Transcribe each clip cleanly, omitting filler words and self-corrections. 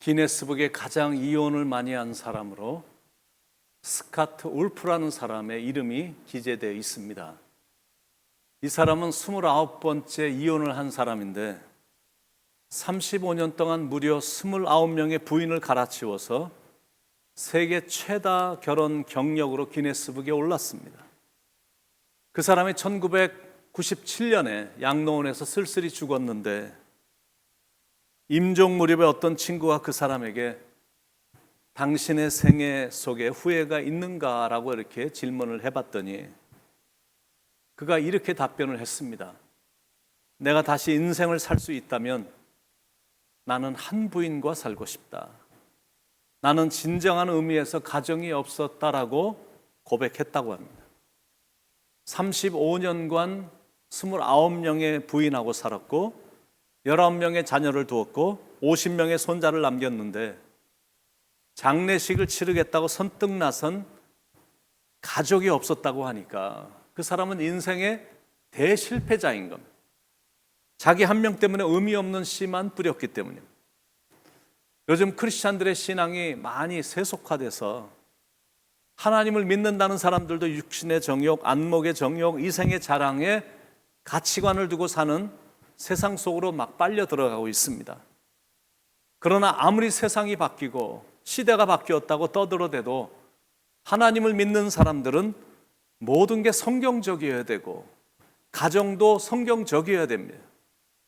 기네스북에 가장 이혼을 많이 한 사람으로 스카트 울프라는 사람의 이름이 기재되어 있습니다. 이 사람은 29번째 이혼을 한 사람인데 35년 동안 무려 29명의 부인을 갈아치워서 세계 최다 결혼 경력으로 기네스북에 올랐습니다. 그 사람이 1997년에 양로원에서 쓸쓸히 죽었는데 임종 무렵에 어떤 친구가 그 사람에게 당신의 생애 속에 후회가 있는가라고 이렇게 질문을 해봤더니 그가 이렇게 답변을 했습니다. 내가 다시 인생을 살 수 있다면 나는 한 부인과 살고 싶다. 나는 진정한 의미에서 가정이 없었다라고 고백했다고 합니다. 35년간 29명의 부인하고 살았고 19명의 자녀를 두었고 50명의 손자를 남겼는데 장례식을 치르겠다고 선뜻 나선 가족이 없었다고 하니까 그 사람은 인생의 대실패자인 겁니다. 자기 한 명 때문에 의미 없는 씨만 뿌렸기 때문입니다. 요즘 크리스찬들의 신앙이 많이 세속화돼서 하나님을 믿는다는 사람들도 육신의 정욕, 안목의 정욕, 이생의 자랑에 가치관을 두고 사는 세상 속으로 막 빨려 들어가고 있습니다. 그러나 아무리 세상이 바뀌고 시대가 바뀌었다고 떠들어대도 하나님을 믿는 사람들은 모든 게 성경적이어야 되고 가정도 성경적이어야 됩니다.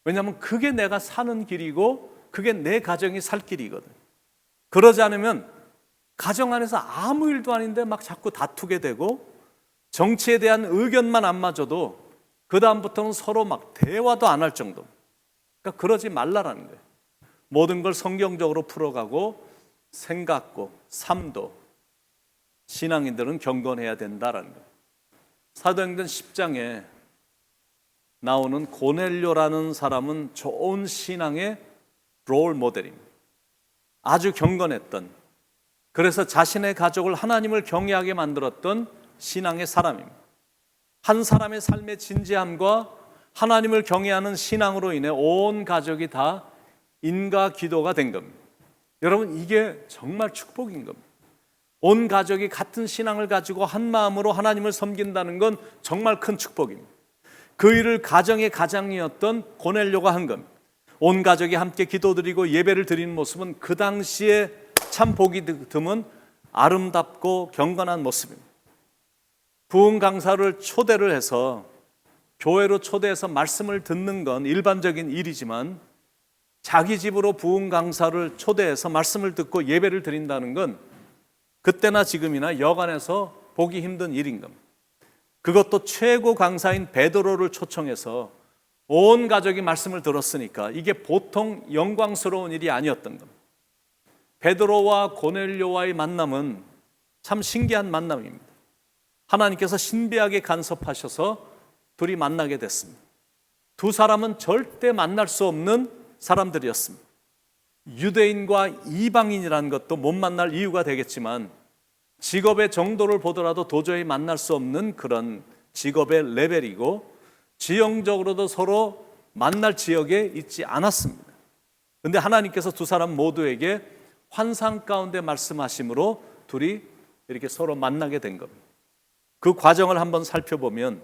왜냐하면 그게 내가 사는 길이고 그게 내 가정이 살 길이거든. 그러지 않으면 가정 안에서 아무 일도 아닌데 막 자꾸 다투게 되고 정치에 대한 의견만 안 맞아도 그 다음부터는 서로 막 대화도 안 할 정도. 그러니까 그러지 말라라는 거예요. 모든 걸 성경적으로 풀어가고 생각고 삶도 신앙인들은 경건해야 된다라는 거예요. 사도행전 10장에 나오는 고넬료라는 사람은 좋은 신앙의 롤 모델입니다. 아주 경건했던, 그래서 자신의 가족을 하나님을 경외하게 만들었던 신앙의 사람입니다. 한 사람의 삶의 진지함과 하나님을 경외하는 신앙으로 인해 온 가족이 다 인가 기도가 된 겁니다. 여러분, 이게 정말 축복인 겁니다. 온 가족이 같은 신앙을 가지고 한 마음으로 하나님을 섬긴다는 건 정말 큰 축복입니다. 그 일을 가정의 가장이었던 고넬료가 한 겁니다. 온 가족이 함께 기도드리고 예배를 드리는 모습은 그 당시에 참 보기 드문 아름답고 경건한 모습입니다. 부흥 강사를 초대를 해서 교회로 초대해서 말씀을 듣는 건 일반적인 일이지만 자기 집으로 부흥 강사를 초대해서 말씀을 듣고 예배를 드린다는 건 그때나 지금이나 여간해서 보기 힘든 일인 겁니다. 그것도 최고 강사인 베드로를 초청해서 온 가족이 말씀을 들었으니까 이게 보통 영광스러운 일이 아니었던 겁니다. 베드로와 고넬료와의 만남은 참 신기한 만남입니다. 하나님께서 신비하게 간섭하셔서 둘이 만나게 됐습니다. 두 사람은 절대 만날 수 없는 사람들이었습니다. 유대인과 이방인이라는 것도 못 만날 이유가 되겠지만 직업의 정도를 보더라도 도저히 만날 수 없는 그런 직업의 레벨이고 지형적으로도 서로 만날 지역에 있지 않았습니다. 그런데 하나님께서 두 사람 모두에게 환상 가운데 말씀하심으로 둘이 이렇게 서로 만나게 된 겁니다. 그 과정을 한번 살펴보면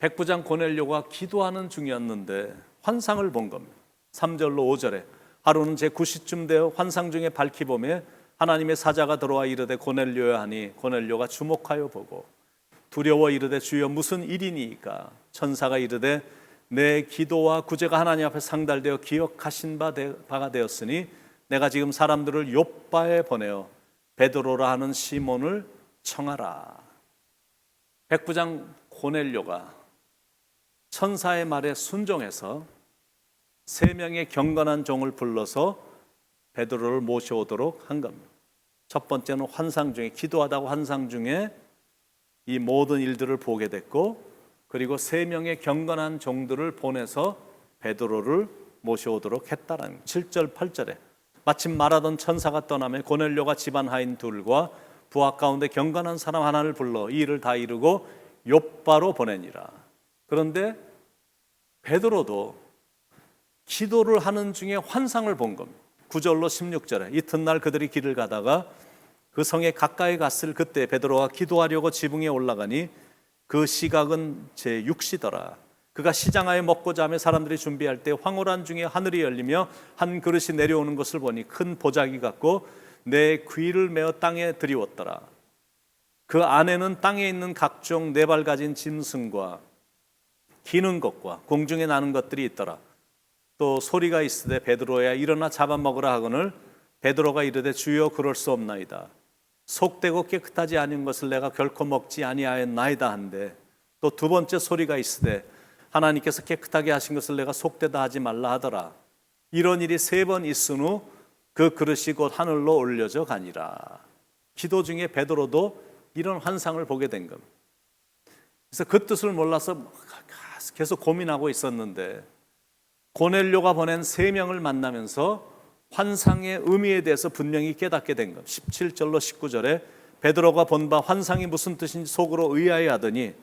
백부장 고넬료가 기도하는 중이었는데 환상을 본 겁니다. 3절로 5절에 하루는 제9시쯤 되어 환상 중에 밝히 보매 하나님의 사자가 들어와 이르되 고넬료야 하니 고넬료가 주목하여 보고 두려워 이르되 주여 무슨 일이니이까 천사가 이르되 내 기도와 구제가 하나님 앞에 상달되어 기억하신 바가 되었으니 내가 지금 사람들을 욥바에 보내어 베드로라 하는 시몬을 청하라. 백부장 고넬료가 천사의 말에 순종해서 3명의 경건한 종을 불러서 베드로를 모셔오도록 한 겁니다. 첫 번째는 환상 중에 기도하다가 환상 중에 이 모든 일들을 보게 됐고, 그리고 3명의 경건한 종들을 보내서 베드로를 모셔오도록 했다라는 7절 8절에 마침 말하던 천사가 떠나며 고넬료가 집안 하인 둘과 부하 가운데 경건한 사람 하나를 불러 이 일을 다 이루고 욥바로 보내니라. 그런데 베드로도 기도를 하는 중에 환상을 본 겁니다. 9절로 16절에 이튿날 그들이 길을 가다가 그 성에 가까이 갔을 그때 베드로가 기도하려고 지붕에 올라가니 그 시각은 제6시더라. 그가 시장하에 먹고자 하며 사람들이 준비할 때 황홀한 중에 하늘이 열리며 한 그릇이 내려오는 것을 보니 큰 보자기 같고 내 귀를 메어 땅에 들이웠더라. 그 안에는 땅에 있는 각종 네 발 가진 짐승과 기는 것과 공중에 나는 것들이 있더라. 또 소리가 있으되 베드로야 일어나 잡아먹으라 하거늘 베드로가 이르되 주여 그럴 수 없나이다. 속되고 깨끗하지 않은 것을 내가 결코 먹지 아니하였나이다 한데 또 두 번째 소리가 있으되 하나님께서 깨끗하게 하신 것을 내가 속되다 하지 말라 하더라. 이런 일이 3번 있은 후 그 그릇이 곧 하늘로 올려져 가니라. 기도 중에 베드로도 이런 환상을 보게 된 겁니다. 그래서 그 뜻을 몰라서 계속 고민하고 있었는데 고넬료가 보낸 3명을 만나면서 환상의 의미에 대해서 분명히 깨닫게 된 겁니다. 17절로 19절에 베드로가 본 바 환상이 무슨 뜻인지 속으로 의아해 하더니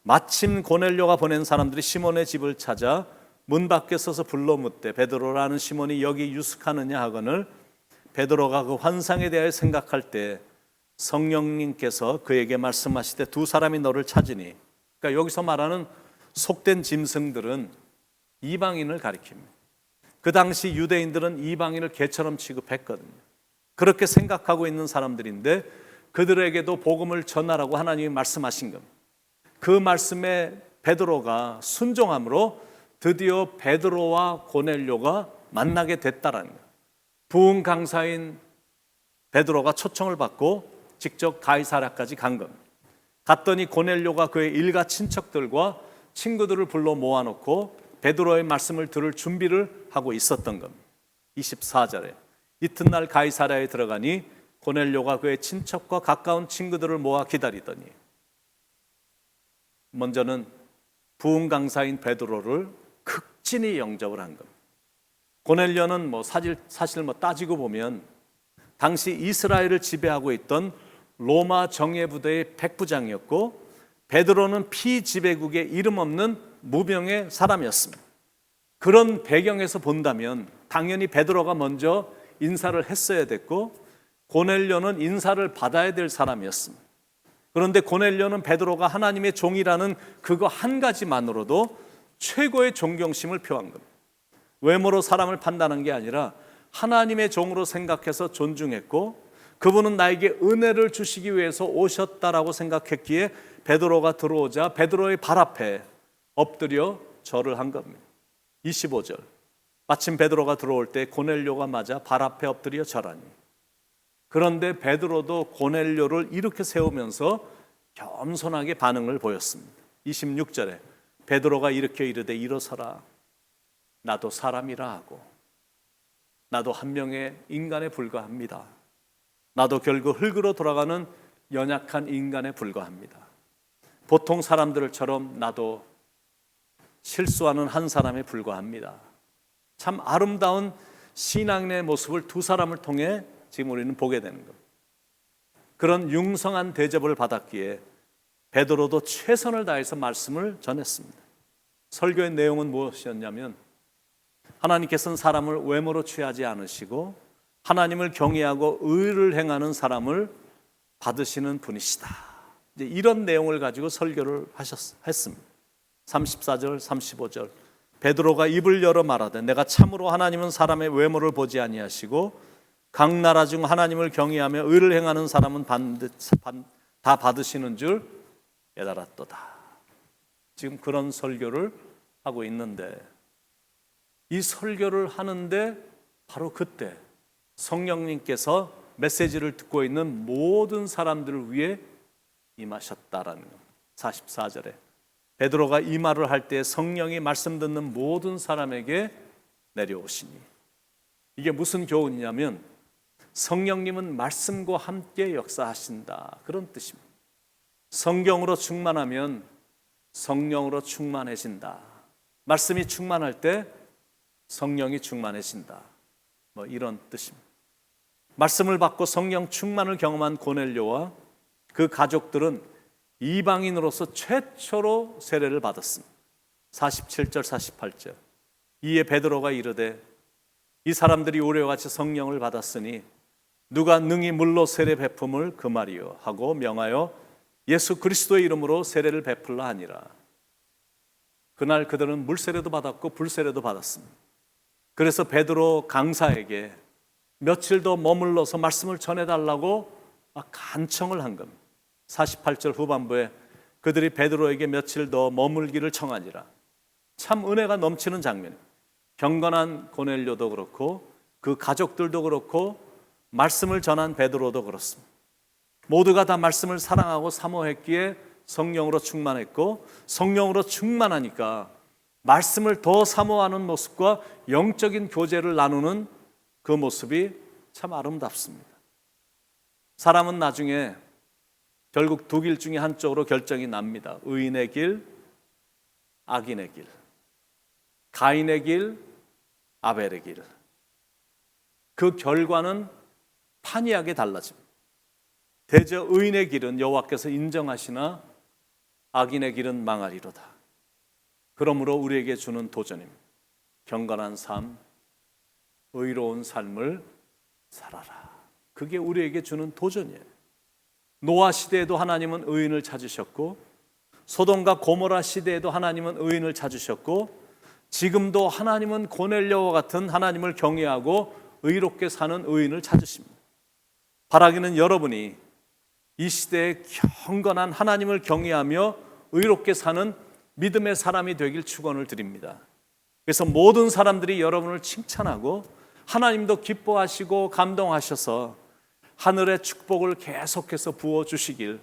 마침 고넬료가 보낸 사람들이 시몬의 집을 찾아 문 밖에 서서 불러 묻되 베드로라는 시몬이 여기 유숙하느냐 하거늘 베드로가 그 환상에 대하여 생각할 때 성령님께서 그에게 말씀하시되 2 사람이 너를 찾으니, 그러니까 여기서 말하는 속된 짐승들은 이방인을 가리킵니다. 그 당시 유대인들은 이방인을 개처럼 취급했거든요. 그렇게 생각하고 있는 사람들인데 그들에게도 복음을 전하라고 하나님이 말씀하신 겁니다. 그 말씀에 베드로가 순종함으로 드디어 베드로와 고넬료가 만나게 됐다라는 거예요. 부흥 강사인 베드로가 초청을 받고 직접 가이사랴까지 간 겁니다. 갔더니 고넬료가 그의 일가 친척들과 친구들을 불러 모아놓고 베드로의 말씀을 들을 준비를 하고 있었던 겁니다. 24절에 이튿날 가이사랴에 들어가니 고넬료가 그의 친척과 가까운 친구들을 모아 기다리더니 먼저는 부흥 강사인 베드로를 극진히 영접을 한 겁니다. 고넬료는 사실 따지고 보면 당시 이스라엘을 지배하고 있던 로마 정예부대의 백부장이었고 베드로는 피지배국의 이름 없는 무명의 사람이었습니다. 그런 배경에서 본다면 당연히 베드로가 먼저 인사를 했어야 됐고 고넬료는 인사를 받아야 될 사람이었습니다. 그런데 고넬료는 베드로가 하나님의 종이라는 그거 한 가지만으로도 최고의 존경심을 표한 겁니다. 외모로 사람을 판단한 게 아니라 하나님의 종으로 생각해서 존중했고 그분은 나에게 은혜를 주시기 위해서 오셨다라고 생각했기에 베드로가 들어오자 베드로의 발 앞에 엎드려 절을 한 겁니다. 25절 마침 베드로가 들어올 때 고넬료가 맞아 발 앞에 엎드려 절하니 그런데 베드로도 고넬료를 이렇게 세우면서 겸손하게 반응을 보였습니다. 26절에 베드로가 이렇게 이르되 일어서라 나도 사람이라 하고 나도 한 명의 인간에 불과합니다. 나도 결국 흙으로 돌아가는 연약한 인간에 불과합니다. 보통 사람들처럼 나도 실수하는 한 사람에 불과합니다. 참 아름다운 신앙의 모습을 2 사람을 통해 지금 우리는 보게 되는 겁니다. 그런 융성한 대접을 받았기에 베드로도 최선을 다해서 말씀을 전했습니다. 설교의 내용은 무엇이었냐면 하나님께서는 사람을 외모로 취하지 않으시고 하나님을 경외하고 의를 행하는 사람을 받으시는 분이시다. 이제 이런 내용을 가지고 설교를 했습니다. 34절, 35절 베드로가 입을 열어 말하되 내가 참으로 하나님은 사람의 외모를 보지 아니하시고 각 나라 중 하나님을 경외하며 의를 행하는 사람은 다 받으시는 줄 깨달았도다. 지금 그런 설교를 하고 있는데 이 설교를 하는데 바로 그때 성령님께서 메시지를 듣고 있는 모든 사람들을 위해 임하셨다라는 것. 44절에 베드로가 이 말을 할 때 성령이 말씀 듣는 모든 사람에게 내려오시니 이게 무슨 교훈이냐면 성령님은 말씀과 함께 역사하신다 그런 뜻입니다. 성경으로 충만하면 성령으로 충만해진다. 말씀이 충만할 때 성령이 충만해진다. 이런 뜻입니다. 말씀을 받고 성령 충만을 경험한 고넬료와 그 가족들은 이방인으로서 최초로 세례를 받았습니다. 47절 48절 이에 베드로가 이르되 이 사람들이 우리와 같이 성령을 받았으니 누가 능히 물로 세례 베품을 금하리요 하고 명하여 예수 그리스도의 이름으로 세례를 베풀라 하니라. 그날 그들은 물세례도 받았고 불세례도 받았습니다. 그래서 베드로 강사에게 며칠 더 머물러서 말씀을 전해달라고 간청을 한 겁니다. 48절 후반부에 그들이 베드로에게 며칠 더 머물기를 청하니라. 참 은혜가 넘치는 장면입니다. 경건한 고넬료도 그렇고 그 가족들도 그렇고 말씀을 전한 베드로도 그렇습니다. 모두가 다 말씀을 사랑하고 사모했기에 성령으로 충만했고, 성령으로 충만하니까 말씀을 더 사모하는 모습과 영적인 교제를 나누는 그 모습이 참 아름답습니다. 사람은 나중에 결국 두 길 중에 한쪽으로 결정이 납니다. 의인의 길, 악인의 길, 가인의 길, 아벨의 길. 그 결과는 판이하게 달라집니다. 대저 의인의 길은 여호와께서 인정하시나 악인의 길은 망하리로다. 그러므로 우리에게 주는 도전입니다. 경건한 삶, 의로운 삶을 살아라. 그게 우리에게 주는 도전이에요. 노아 시대에도 하나님은 의인을 찾으셨고, 소돔과 고모라 시대에도 하나님은 의인을 찾으셨고, 지금도 하나님은 고넬료와 같은 하나님을 경외하고 의롭게 사는 의인을 찾으십니다. 바라기는 여러분이 이 시대에 경건한 하나님을 경외하며 의롭게 사는 믿음의 사람이 되길 축원을 드립니다. 그래서 모든 사람들이 여러분을 칭찬하고 하나님도 기뻐하시고 감동하셔서 하늘의 축복을 계속해서 부어주시길,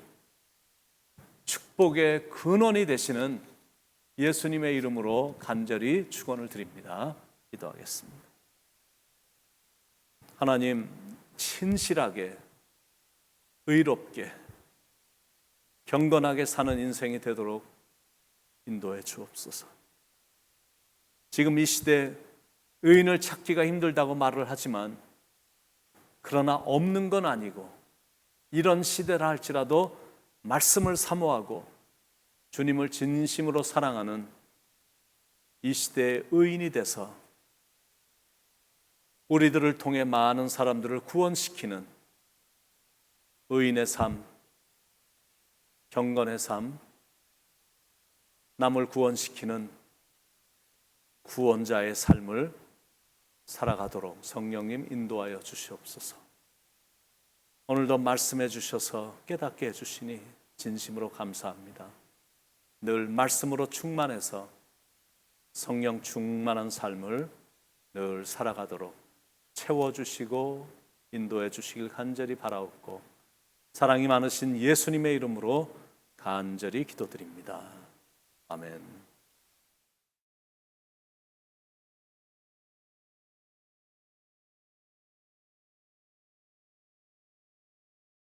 축복의 근원이 되시는 예수님의 이름으로 간절히 축원을 드립니다. 기도하겠습니다. 하나님, 신실하게 의롭게 경건하게 사는 인생이 되도록 인도해 주옵소서. 지금 이 시대 의인을 찾기가 힘들다고 말을 하지만, 그러나 없는 건 아니고 이런 시대라 할지라도 말씀을 사모하고 주님을 진심으로 사랑하는 이 시대의 의인이 돼서 우리들을 통해 많은 사람들을 구원시키는 의인의 삶, 경건의 삶, 남을 구원시키는 구원자의 삶을 살아가도록 성령님 인도하여 주시옵소서. 오늘도 말씀해 주셔서 깨닫게 해주시니 진심으로 감사합니다. 늘 말씀으로 충만해서 성령 충만한 삶을 늘 살아가도록 채워주시고 인도해 주시길 간절히 바라옵고, 사랑이 많으신 예수님의 이름으로 간절히 기도드립니다. 아멘.